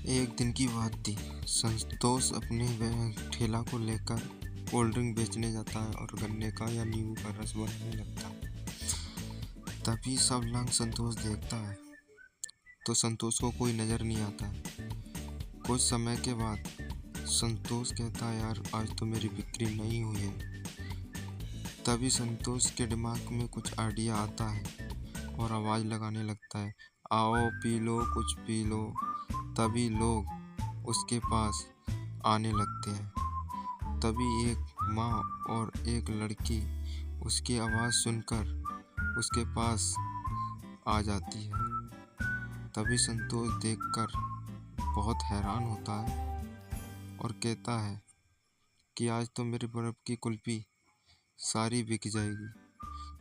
एक दिन की बात थी। संतोष अपने ठेला को लेकर कोल्ड ड्रिंक बेचने जाता है और गन्ने का या नींबू का रस बनाने लगता है। तभी सब लोग संतोष देखता है तो संतोष को कोई नज़र नहीं आता। कुछ समय के बाद संतोष कहता है, यार आज तो मेरी बिक्री नहीं हुई है। तभी संतोष के दिमाग में कुछ आइडिया आता है और आवाज़ लगाने लगता है, आओ पी लो, कुछ पी लो। तभी लोग उसके पास आने लगते हैं। तभी एक माँ और एक लड़की उसकी आवाज़ सुनकर उसके पास आ जाती है। तभी संतोष देखकर बहुत हैरान होता है और कहता है कि आज तो मेरी बर्फ़ की कुल्फ़ी सारी बिक जाएगी।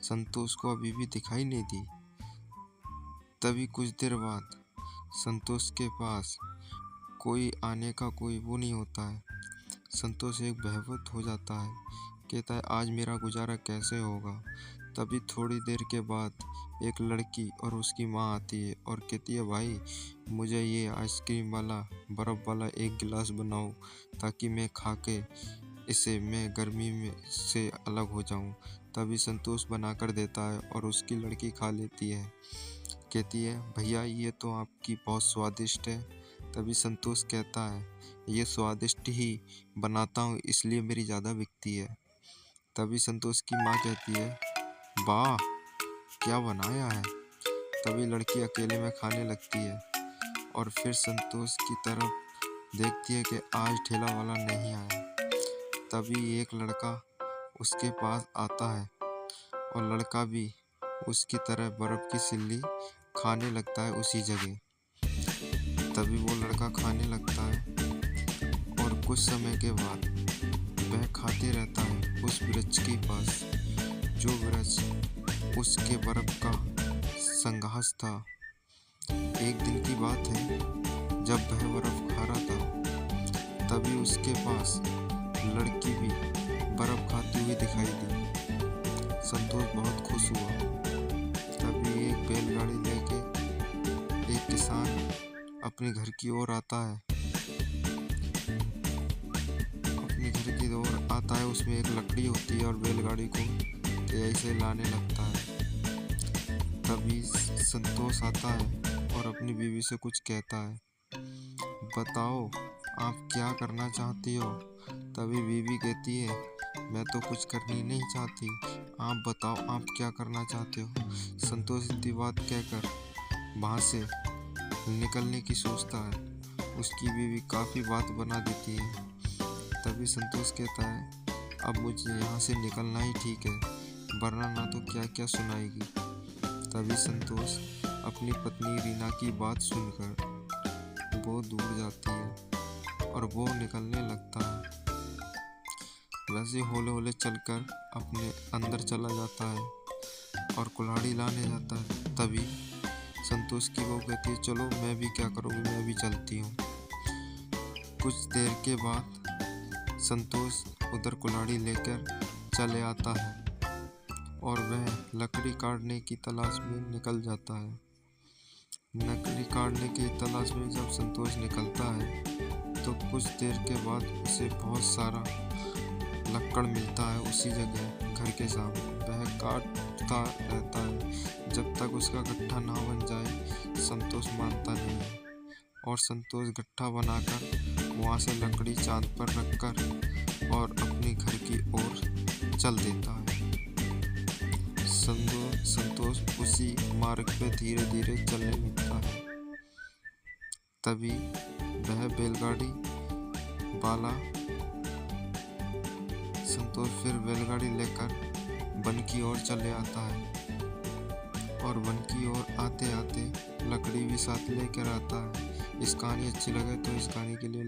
संतोष को अभी भी दिखाई नहीं दी। तभी कुछ देर बाद संतोष के पास कोई आने का कोई वो नहीं होता है। संतोष एक बहवत हो जाता है, कहता है आज मेरा गुजारा कैसे होगा। तभी थोड़ी देर के बाद एक लड़की और उसकी माँ आती है और कहती है, भाई मुझे ये आइसक्रीम वाला बर्फ़ वाला एक गिलास बनाओ ताकि मैं खा के इसे मैं गर्मी में से अलग हो जाऊं। तभी संतोष बना कर देता है और उसकी लड़की खा लेती है। कहती है, भैया ये तो आपकी बहुत स्वादिष्ट है। तभी संतोष कहता है, ये स्वादिष्ट ही बनाता हूँ इसलिए मेरी ज़्यादा बिकती है। तभी संतोष की माँ कहती है, वाह क्या बनाया है। तभी लड़की अकेले में खाने लगती है और फिर संतोष की तरफ देखती है कि आज ठेला वाला नहीं आया। तभी एक लड़का उसके पास आता है और लड़का भी उसकी तरह बर्फ़ की सिल्ली खाने लगता है उसी जगह। तभी वो लड़का खाने लगता है और कुछ समय के बाद वह खाते रहता है उस वृक्ष के पास, जो वृक्ष उसके बर्फ़ का संघास था। एक दिन की बात है, जब वह बर्फ़ खा रहा था तभी उसके पास लड़की भी बर्फ़ खाती हुई दिखाई दी। संतोष बहुत खुश हुआ। तभी एक बैलगाड़ी लेके एक किसान अपने घर की ओर आता है। उसमें एक लकड़ी होती है और बैलगाड़ी को ऐसे लाने लगता है। तभी संतोष आता है और अपनी बीवी से कुछ कहता है, बताओ आप क्या करना चाहती हो। तभी बीवी कहती है, मैं तो कुछ करनी नहीं चाहती, आप बताओ आप क्या करना चाहते हो। संतोष इतनी बात कहकर वहाँ से निकलने की सोचता है। उसकी बीवी काफ़ी बात बना देती है। तभी संतोष कहता है, अब मुझे यहाँ से निकलना ही ठीक है, वरना ना तो क्या क्या सुनाएगी। तभी संतोष अपनी पत्नी रीना की बात सुनकर बहुत दूर जाती है और वो निकलने लगता है। वैसे होले होले चलकर अपने अंदर चला जाता है और कुल्हाड़ी लाने जाता है। तभी संतोष की बहू कहती है, चलो मैं भी क्या करूँगी, मैं भी चलती हूँ। कुछ देर के बाद संतोष उधर कुल्हाड़ी लेकर चले आता है और वह लकड़ी काटने की तलाश में निकल जाता है। लकड़ी काटने की तलाश में जब संतोष निकलता है तो कुछ देर के बाद उसे बहुत सारा लकड़ मिलता है उसी जगह घर के सामने। वह काटता रहता है जब तक उसका गट्ठा ना बन जाए। संतोष मानता नहीं है और संतोष गट्ठा बनाकर वहाँ से लकड़ी चाँद पर रखकर और अपने घर की ओर चल देता है। संतोष उसी मार्ग पे धीरे धीरे चलने लगता है। तभी वह बैलगाड़ी वाला संतोष फिर बैलगाड़ी लेकर वन की ओर चले आता है और वन की ओर आते आते लकड़ी भी साथ लेकर आता है। इस कहानी अच्छी लगे तो इस कहानी के लिए